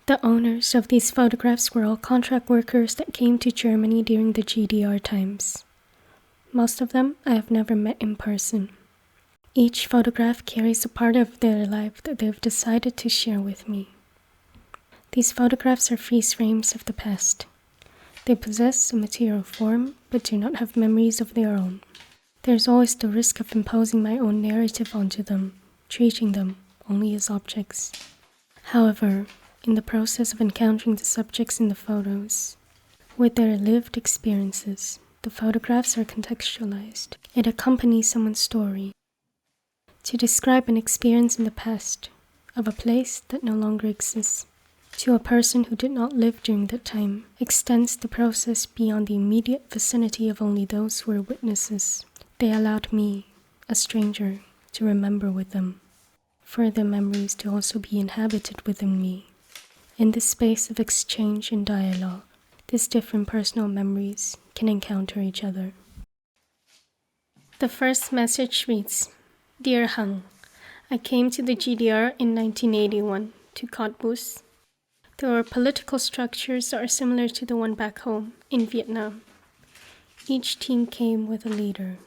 The owners of these photographs were all contract workers that came to Germany during the GDR times. Most of them I have never met in person. Each photograph carries a part of their life that they've decided to share with me. These photographs are freeze frames of the past. They possess a material form, but do not have memories of their own. There's always the risk of imposing my own narrative onto them, treating them only as objects. However, in the process of encountering the subjects in the photos, with their lived experiences, the photographs are contextualized. It accompanies someone's story. To describe an experience in the past, of a place that no longer exists, to a person who did not live during that time, extends the process beyond the immediate vicinity of only those who were witnesses. They allowed me, a stranger, to remember with them, for their memories to also be inhabited within me. In this space of exchange and dialogue, these different personal memories can encounter each other. The first message reads, Dear Hằng, I came to the GDR in 1981 to Cottbus. There were political structures that are similar to the one back home in Vietnam. Each team came with a leader.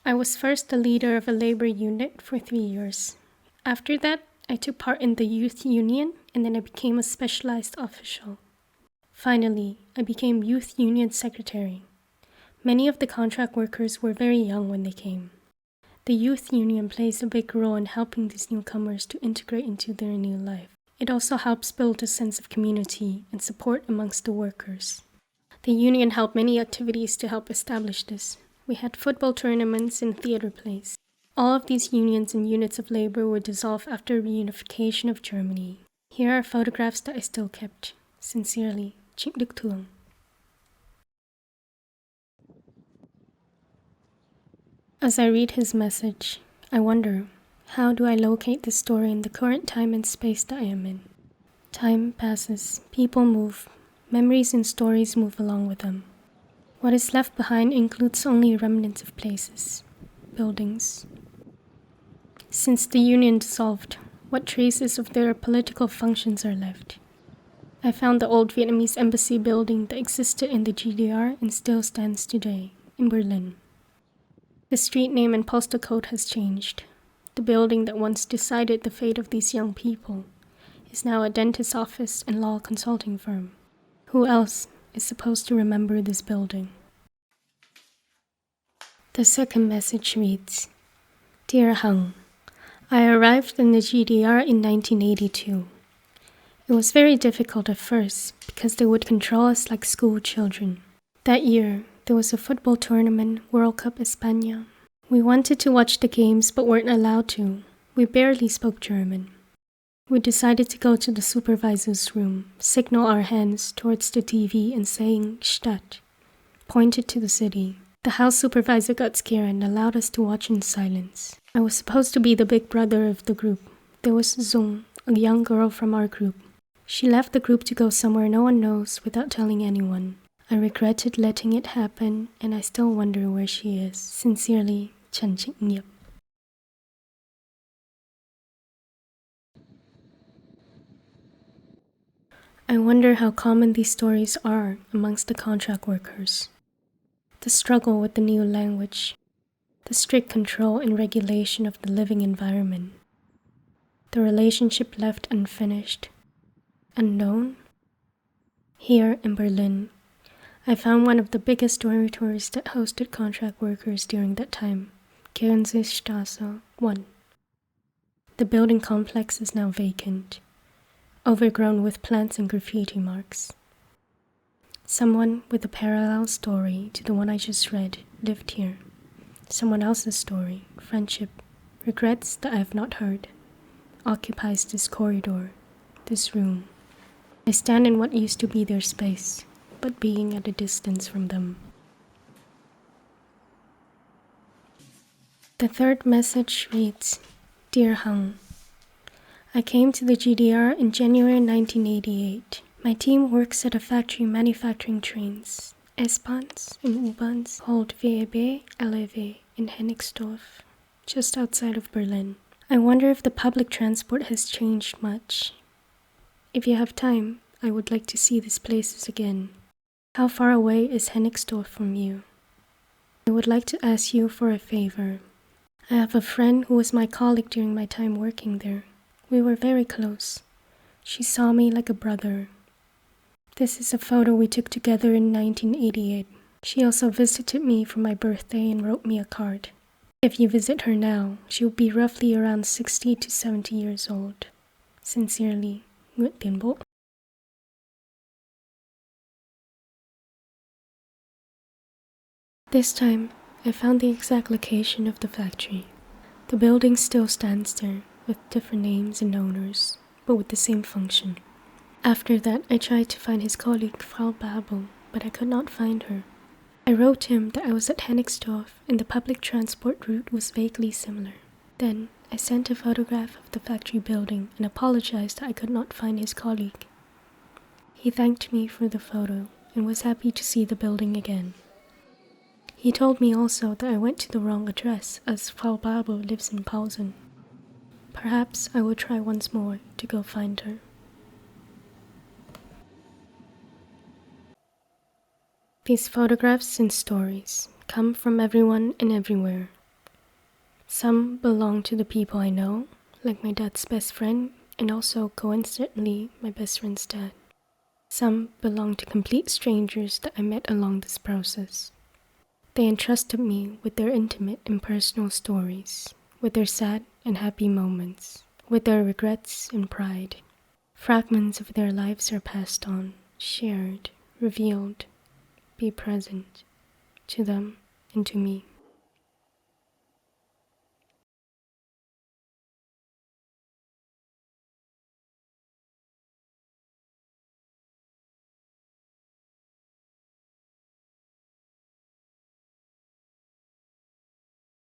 I was first the leader of a labor unit for 3 years. After that, I took part in the youth union and then I became a specialized official. Finally, I became youth union secretary. Many of the contract workers were very young when they came. The youth union plays a big role in helping these newcomers to integrate into their new life. It also helps build a sense of community and support amongst the workers. The union held many activities to help establish this. We had football tournaments and theater plays. All of these unions and units of labor were dissolved after reunification of Germany. Here are photographs that I still kept. Sincerely, Trịnh Đức Thường. As I read his message, I wonder, how do I locate this story in the current time and space that I am in? Time passes, people move, memories and stories move along with them. What is left behind includes only remnants of places, buildings. Since the union dissolved, what traces of their political functions are left? I found the old Vietnamese embassy building that existed in the GDR and still stands today, in Berlin. The street name and postal code has changed. The building that once decided the fate of these young people is now a dentist's office and law consulting firm. Who else is supposed to remember this building? The second message reads, Dear Hằng, I arrived in the GDR in 1982. It was very difficult at first because they would control us like school children. That year, there was a football tournament, World Cup España. We wanted to watch the games but weren't allowed to. We barely spoke German. We decided to go to the supervisor's room, signal our hands towards the TV and saying Stadt, pointed to the city. The house supervisor got scared and allowed us to watch in silence. I was supposed to be the big brother of the group. There was Dung, a young girl from our group. She left the group to go somewhere no one knows without telling anyone. I regretted letting it happen and I still wonder where she is. Sincerely, Trần Trịnh Nghiệp. I wonder how common these stories are amongst the contract workers. The struggle with the new language, the strict control and regulation of the living environment, the relationship left unfinished, unknown. Here in Berlin, I found one of the biggest dormitories that hosted contract workers during that time, Straße 1. The building complex is now vacant, overgrown with plants and graffiti marks. Someone with a parallel story to the one I just read lived here. Someone else's story, friendship, regrets that I have not heard, occupies this corridor, this room. I stand in what used to be their space, but being at a distance from them. The third message reads, Dear Hằng, I came to the GDR in January 1988. My team works at a factory manufacturing trains, S-Bahns and U-Bahns called VEB LEV in Hennigsdorf, just outside of Berlin. I wonder if the public transport has changed much. If you have time, I would like to see these places again. How far away is Hennigsdorf from you? I would like to ask you for a favor. I have a friend who was my colleague during my time working there. We were very close. She saw me like a brother. This is a photo we took together in 1988. She also visited me for my birthday and wrote me a card. If you visit her now, she will be roughly around 60 to 70 years old. Sincerely, Nguyen. This time, I found the exact location of the factory. The building still stands there, with different names and owners, but with the same function. After that, I tried to find his colleague, Frau Babel, but I could not find her. I wrote him that I was at Hennigsdorf and the public transport route was vaguely similar. Then, I sent a photograph of the factory building and apologized that I could not find his colleague. He thanked me for the photo and was happy to see the building again. He told me also that I went to the wrong address as Frau Babel lives in Pausen. Perhaps I will try once more to go find her. These photographs and stories come from everyone and everywhere. Some belong to the people I know, like my dad's best friend, and also, coincidentally, my best friend's dad. Some belong to complete strangers that I met along this process. They entrusted me with their intimate and personal stories, with their sad and happy moments, with their regrets and pride. Fragments of their lives are passed on, shared, revealed. Be present to them and to me.